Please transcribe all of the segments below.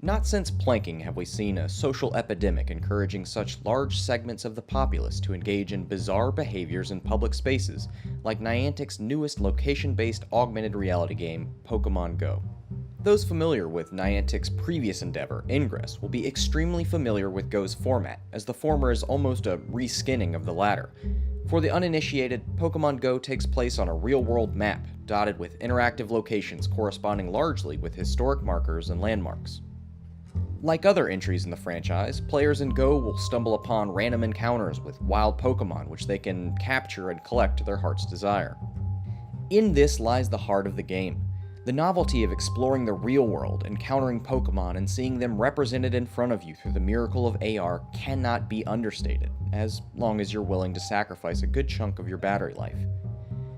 Not since planking have we seen a social epidemic encouraging such large segments of the populace to engage in bizarre behaviors in public spaces, like Niantic's newest location-based augmented reality game, Pokemon Go. Those familiar with Niantic's previous endeavor, Ingress, will be extremely familiar with Go's format, as the former is almost a reskinning of the latter. For the uninitiated, Pokemon Go takes place on a real-world map, dotted with interactive locations corresponding largely with historic markers and landmarks. Like other entries in the franchise, players in Go will stumble upon random encounters with wild Pokemon which they can capture and collect to their heart's desire. In this lies the heart of the game. The novelty of exploring the real world, encountering Pokemon, and seeing them represented in front of you through the miracle of AR cannot be understated, as long as you're willing to sacrifice a good chunk of your battery life.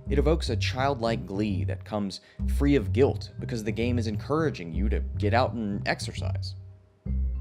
It evokes a childlike glee that comes free of guilt because the game is encouraging you to get out and exercise.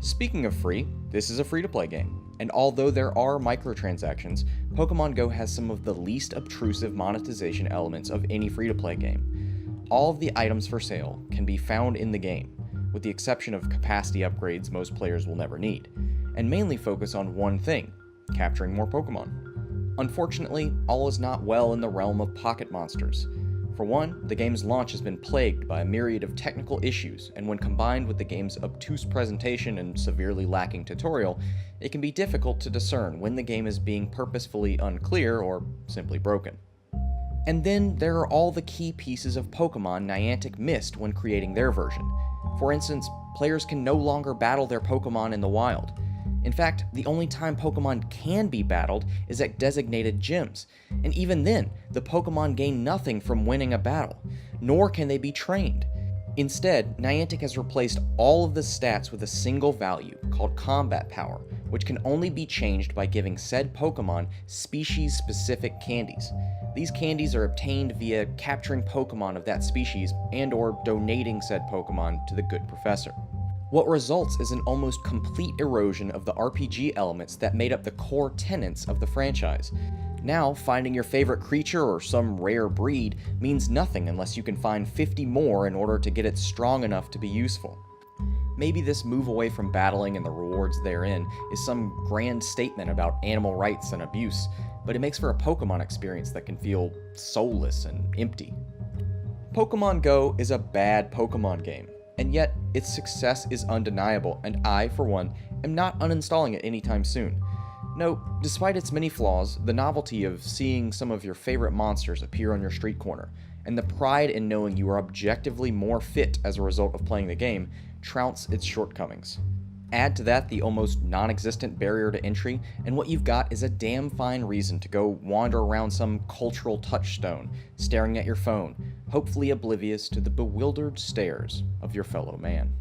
Speaking of free, this is a free-to-play game, and although there are microtransactions, Pokemon Go has some of the least obtrusive monetization elements of any free-to-play game. All of the items for sale can be found in the game, with the exception of capacity upgrades most players will never need, and mainly focus on one thing: capturing more Pokemon. Unfortunately, all is not well in the realm of pocket monsters. For one, the game's launch has been plagued by a myriad of technical issues, and when combined with the game's obtuse presentation and severely lacking tutorial, it can be difficult to discern when the game is being purposefully unclear or simply broken. And then there are all the key pieces of Pokemon Niantic missed when creating their version. For instance, players can no longer battle their Pokemon in the wild. In fact, the only time Pokemon can be battled is at designated gyms, and even then, the Pokemon gain nothing from winning a battle, nor can they be trained. Instead, Niantic has replaced all of the stats with a single value called combat power, which can only be changed by giving said Pokemon species-specific candies. These candies are obtained via capturing Pokemon of that species and/or donating said Pokemon to the good professor. What results is an almost complete erosion of the RPG elements that made up the core tenets of the franchise. Now, finding your favorite creature or some rare breed means nothing unless you can find 50 more in order to get it strong enough to be useful. Maybe this move away from battling and the rewards therein is some grand statement about animal rights and abuse, but it makes for a Pokemon experience that can feel soulless and empty. Pokemon Go is a bad Pokemon game, and yet its success is undeniable, and I, for one, am not uninstalling it anytime soon. No, despite its many flaws, the novelty of seeing some of your favorite monsters appear on your street corner, and the pride in knowing you are objectively more fit as a result of playing the game, trounce its shortcomings. Add to that the almost non-existent barrier to entry, and what you've got is a damn fine reason to go wander around some cultural touchstone, staring at your phone, hopefully oblivious to the bewildered stares of your fellow man.